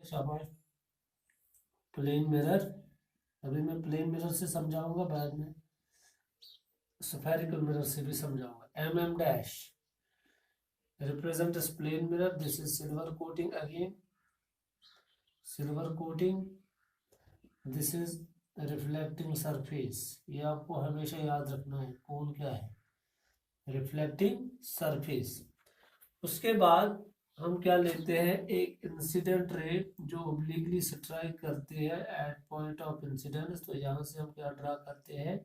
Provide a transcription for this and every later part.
शाबाश। Plane mirror, अभी मैं प्लेन मिरर से समझाऊंगा, बाद में स्फेरिकल मिरर से भी समझाऊंगा। mm dash represent as plane mirror. This is silver coating again, silver coating. This is reflecting surface. ये आपको हमेशा याद रखना है, कौन क्या है, रिफ्लेक्टिंग सरफेस। उसके बाद हम क्या लेते हैं, एक इंसिडेंट रे जो ओब्लिकली स्ट्राइक करते हैं एट पॉइंट ऑफ इंसिडेंस। तो यहाँ से हम क्या ड्रा करते हैं,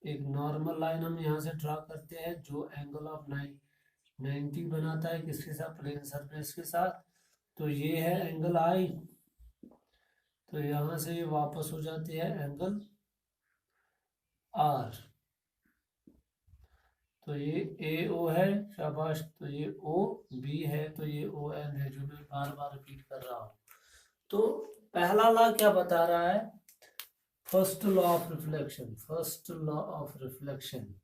एक नॉर्मल लाइन हम यहाँ से ड्रा करते हैं जो एंगल ऑफ 90 बनाता है, किसके साथ, प्लेन सरफेस के साथ। तो ये है एंगल आई, तो यहाँ से ये वापस हो जाती है एंगल आर। तो ये ए ओ है, शाबाश। तो ये ओ बी है, तो ये ओ एन है, जो मैं बार बार रिपीट कर रहा हूँ। तो पहला लॉ क्या बता रहा है, first law of reflection. First law of reflection,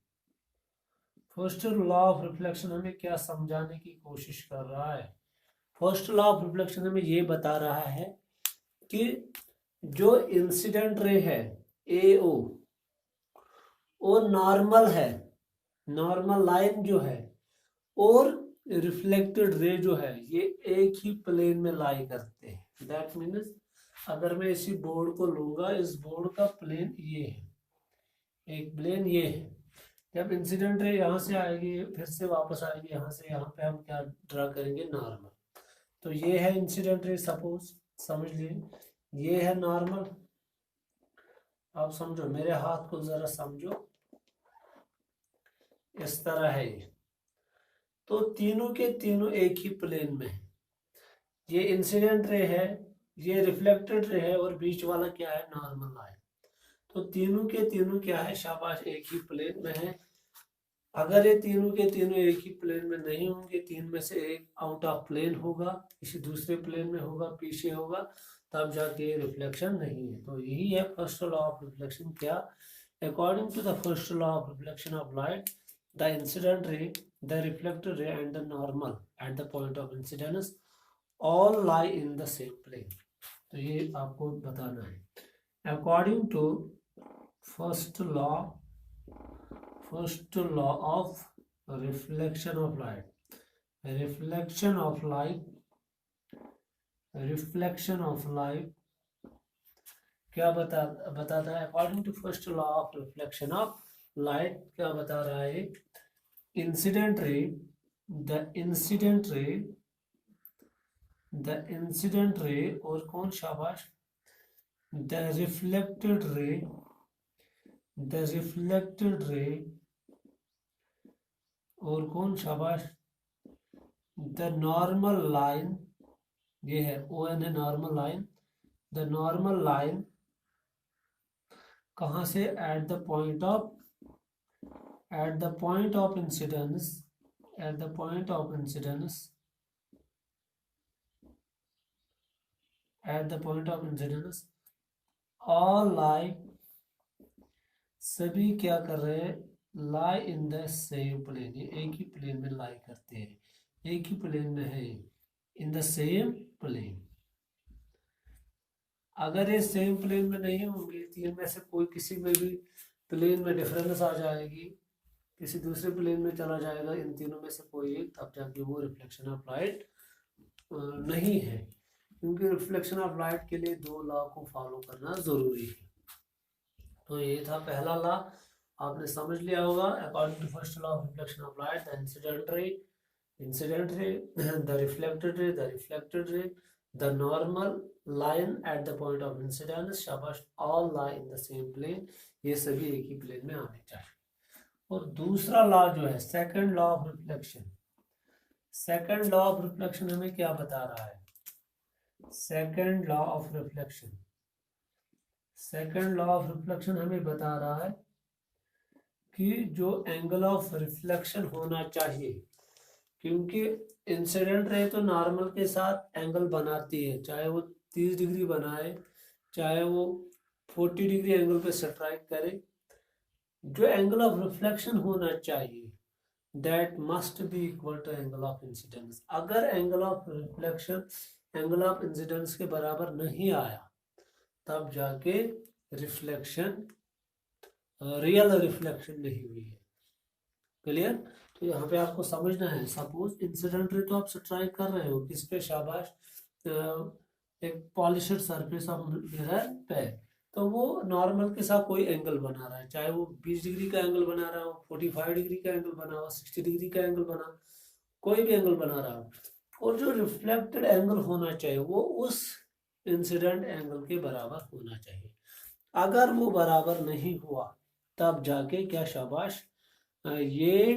first law of reflection हमें क्या समझाने की कोशिश कर रहा है। फर्स्ट लॉ ऑफ रिफ्लेक्शन हमें ये बता रहा है कि जो इंसिडेंट रे है ए ओ, वो नॉर्मल है, नॉर्मल लाइन जो है, और रिफ्लेक्टेड रे जो है, ये एक ही प्लेन में लाई करते हैं। दैट मीन्स अगर मैं इसी बोर्ड को लूंगा, इस बोर्ड का प्लेन ये है, एक प्लेन ये है। जब इंसिडेंट रे यहाँ से आएगी, फिर से वापस आएगी यहाँ से, यहाँ पे हम क्या ड्रा करेंगे, नॉर्मल। तो ये है इंसिडेंट रे, सपोज समझ लीजिए ये है नॉर्मल। आप समझो, मेरे हाथ को जरा समझो, इस तरह है ये। तो तीनों के तीनों एक ही प्लेन में है। ये इंसिडेंट रे है, ये रिफ्लेक्टेड रे है, और बीच वाला क्या है, नॉर्मल लाइन। तो तीनों के तीनों क्या है, शाबाश, एक ही प्लेन में है। अगर ये तीनों के तीनों एक ही प्लेन में नहीं होंगे, तीन में से एक आउट ऑफ प्लेन होगा, किसी दूसरे प्लेन में होगा, पीछे होगा, तब जाके रिफ्लेक्शन नहीं है। तो यही है फर्स्ट लॉ ऑफ रिफ्लेक्शन। क्या, according to the first law of reflection of light, the incident ray, the reflected ray and the normal at the point of incidence all lie in the same plane. तो ये आपको बताना है। According to first law of reflection of light, reflection of light क्या बताता है, according to first law of reflection of light, क्या बता रहा है, incident ray, the incident ray, the incident ray, और कौन, शाबाश, the reflected ray, the reflected ray, और कौन, शाबाश, द नॉर्मल लाइन, ये है ओ एन है, normal line. The normal line कहाँ से, at the point of, at the point of incidence, at the point of incidence, at the point of incidence all लाई, सभी क्या कर रहे हैं, लाई इन द सेम प्लेन, ये एक ही प्लेन में लाई करते हैं, एक ही प्लेन में है, इन द सेम प्लेन। अगर ये सेम प्लेन में नहीं होंगे, तीन में से कोई किसी में भी प्लेन में डिफरेंस आ जाएगी, किसी दूसरे प्लेन में चला जाएगा, इन तीनों में से कोई एक, तब जाके वो रिफ्लेक्शन ऑफ लाइट नहीं है। क्योंकि रिफ्लेक्शन ऑफ लाइट के लिए दो लॉ को फॉलो करना जरूरी है। तो ये था पहला लॉ, आपने समझ लिया होगा। According to first law of reflection of light, the incident ray, the reflected ray, the reflected ray, the normal line at the point of incidence, शाबाश, all lie in the same plane, ये सभी एक ही plane में आने चाहिए। और दूसरा law जो है, second law of reflection, second law of reflection हमें क्या बता रहा है, second law of reflection, second law of reflection हमें बता रहा है कि जो एंगल ऑफ रिफ्लेक्शन होना चाहिए, क्योंकि इंसिडेंट रे तो नॉर्मल के साथ एंगल बनाती है, चाहे वो 30 डिग्री बनाए, चाहे वो 40 डिग्री एंगल पे स्ट्राइक करे। जो एंगल ऑफ रिफ्लेक्शन होना चाहिए, that must be equal to angle of incidence. अगर angle of reflection angle of incidence के बराबर नहीं आया, तब जाके रिफ्लेक्शन, रियल रिफ्लेक्शन नहीं हुई है। क्लियर? तो यहाँ पे आपको समझना है, सपोज इंसिडेंट रे तो आप सब्ट्रैक्ट कर रहे हो किस पे, शाबाश, एक पॉलिश्ड सरफेस ऑफ मिरर पे, तो वो नॉर्मल के साथ कोई एंगल बना रहा है, चाहे वो 20 डिग्री का एंगल बना रहा हो, 45 डिग्री का एंगल बना हो, 60 डिग्री का एंगल बना, कोई भी एंगल बना रहा हो, और जो रिफ्लेक्टेड एंगल होना चाहिए वो उस इंसिडेंट एंगल के बराबर होना चाहिए। अगर वो बराबर नहीं हुआ तब जाके क्या, शाबाश, ये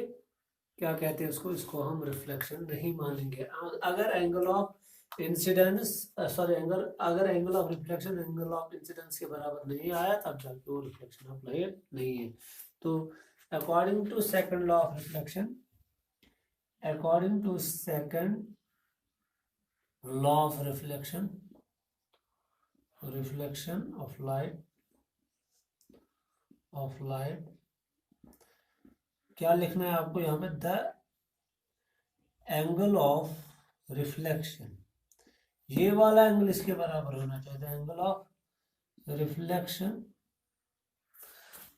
क्या कहते हैं इसको हम रिफ्लेक्शन नहीं मानेंगे। अगर एंगल ऑफ इंसिडेंस, सॉरी, अगर angle of reflection angle of incidence के बराबर नहीं आया तब जाके वो रिफ्लेक्शन ऑफ लाइट नहीं है। तो according to second law of reflection, according to second law of reflection, reflection of light, क्या लिखना है आपको यहाँ पे, द एंगल ऑफ रिफ्लेक्शन, ये वाला एंगल इसके बराबर होना चाहिए, the angle of reflection,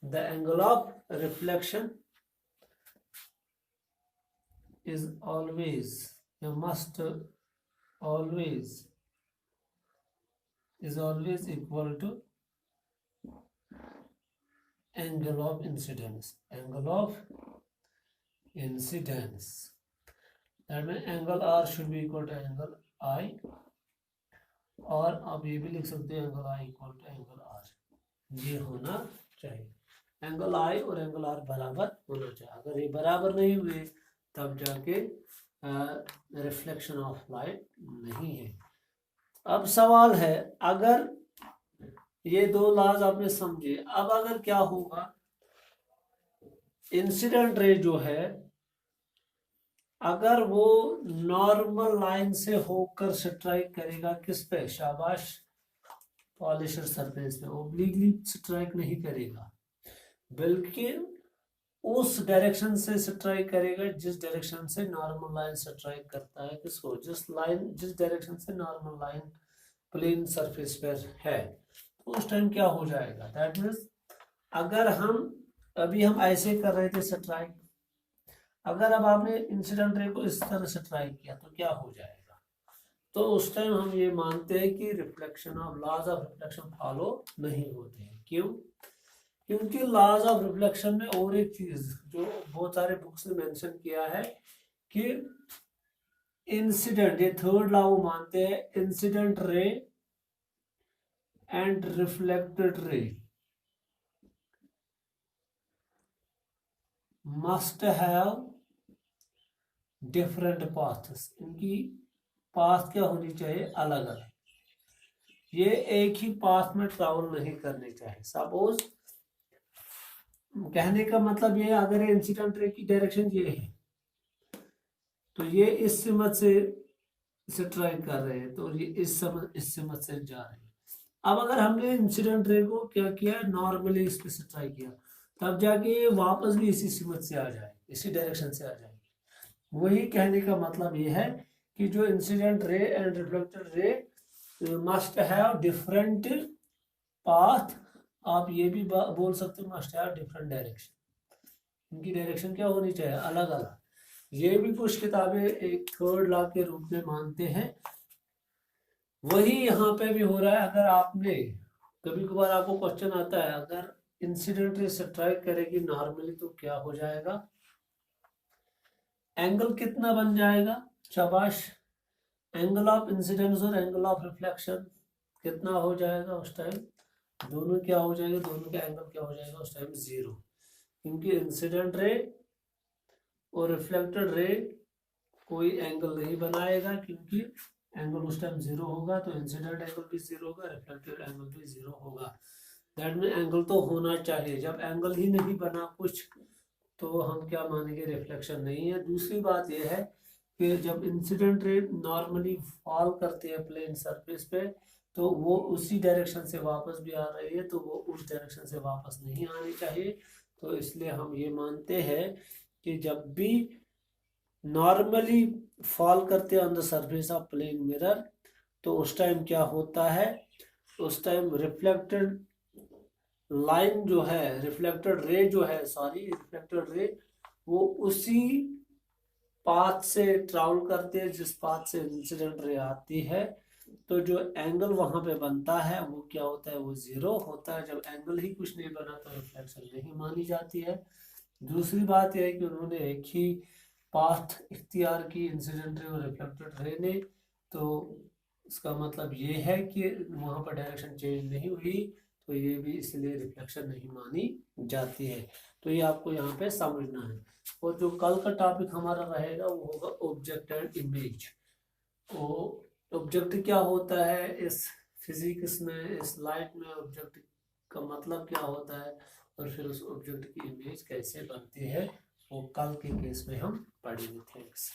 the angle of reflection is always, you must always, is always equal to angle of incidence, angle of incidence, that means angle R should be equal to angle I, और आप ये भी लिख सकते हैं angle I equal to angle R, ये होना चाहिए, एंगल I और एंगल R बराबर होना चाहिए। अगर ये बराबर नहीं हुए तब जाके रिफ्लेक्शन ऑफ लाइट नहीं है। अब सवाल है, अगर ये दो लॉज आपने समझे, अब अगर क्या होगा, इंसिडेंट रे जो है अगर वो नॉर्मल लाइन से होकर स्ट्राइक करेगा किस पे, शाबाश, पॉलिश्ड सरफेस पे, ओब्लिकली स्ट्राइक नहीं करेगा, बल्कि उस डायरेक्शन से स्ट्राइक करेगा जिस डायरेक्शन से नॉर्मल लाइन स्ट्राइक करता है किसको, जिस डायरेक्शन से नॉर्मल लाइन प्लेन सरफेस पर है, तो उस टाइम क्या हो जाएगा, दैट मीन्स अगर हम ऐसे कर रहे थे स्ट्राइक, अगर अब आपने इंसिडेंट रे को इस तरह स्ट्राइक किया तो क्या हो जाएगा, तो उस टाइम हम ये मानते हैं कि reflection of laws of reflection follow नहीं होते हैं। क्यों? क्योंकि लॉज ऑफ रिफ्लेक्शन में और एक चीज जो बहुत सारे बुक्स ने मेंशन किया है कि इंसिडेंट, ये थर्ड लॉ वो मानते हैं, incident ray and reflected ray must have different paths, इनकी पाथ क्या होनी चाहिए, अलग अलग, ये एक ही पाथ में ट्रैवल नहीं करने चाहिए। सपोज कहने का मतलब ये, अगर इंसिडेंट रे की डायरेक्शन ये है तो ये इस सिमत से स्ट्राइक कर रहे हैं, तो ये इस सिमत से जा रहे हैं। अब अगर हमने इंसिडेंट रे को क्या किया, नॉर्मली इस पे स्ट्राइक किया, तब जाके ये वापस भी इसी सिमत से आ जाए, इसी डायरेक्शन से आ जाएगी। वही कहने का मतलब ये है कि जो incident ray and reflected ray must have different path, आप ये भी बोल सकते हो मस्ट हैव डिफरेंट डायरेक्शन, इनकी डायरेक्शन क्या होनी चाहिए, अलग अलग। ये भी कुछ किताबें एक थर्ड लॉ के रूप में मानते हैं, वही यहाँ पे भी हो रहा है। अगर आपने कभी कभार आपको क्वेश्चन आता है, अगर इंसिडेंट रे स्ट्राइक करेगी नॉर्मली तो क्या हो जाएगा, एंगल कितना बन जाएगा, शाबाश, एंगल ऑफ इंसिडेंस और एंगल ऑफ रिफ्लेक्शन कितना हो जाएगा, उस टाइम दोनों क्या हो जाएगा, दोनों का एंगल क्या हो जाएगा उस टाइम, 0, क्योंकि इंसिडेंट रे और रिफ्लेक्टेड रे कोई एंगल नहीं बनाएगा, क्योंकि एंगल उस टाइम 0 होगा, तो इंसिडेंट एंगल भी 0 होगा, रिफ्लेक्टेड एंगल भी 0 होगा। दैट मीन एंगल तो होना चाहिए, जब एंगल ही नहीं बना कुछ तो हम क्या मानेंगे, रिफ्लेक्शन नहीं है। दूसरी बात यह है कि जब इंसिडेंट रे नॉर्मली फॉल करते हैं प्लेन सरफेस पे, तो वो उसी डायरेक्शन से वापस भी आ रही है, तो वो उस डायरेक्शन से वापस नहीं आनी चाहिए। तो इसलिए हम ये मानते हैं कि जब भी नॉर्मली फॉल करते हैं on the surface of plane mirror, तो उस टाइम क्या होता है, उस टाइम रिफ्लेक्टेड लाइन जो है, रिफ्लेक्टेड रे जो है, सॉरी रिफ्लेक्टेड रे, वो उसी पाथ से ट्रैवल करते हैं जिस पाथ से इंसिडेंट रे आती है। तो जो एंगल वहां पे बनता है वो क्या होता है, वो जीरो होता है। जब एंगल ही कुछ नहीं बना तो रिफ्लेक्शन नहीं मानी जाती है। दूसरी बात यह है कि उन्होंने एक ही पाथ इख्तियार की, इंसिडेंट रे और रिफ्लेक्टेड रे ने, तो इसका मतलब ये है कि वहां पर डायरेक्शन चेंज नहीं हुई, तो ये भी इसलिए रिफ्लेक्शन नहीं मानी जाती है। तो ये आपको यहाँ पे समझना है। और जो कल का टॉपिक हमारा रहेगा वो होगा ऑब्जेक्ट एंड इमेज। वो ऑब्जेक्ट क्या होता है इस फिजिक्स में, इस लाइट में ऑब्जेक्ट का मतलब क्या होता है, और फिर उस ऑब्जेक्ट की इमेज कैसे बनती है, वो कल के केस में हम पढ़ेंगे। थैंक्स।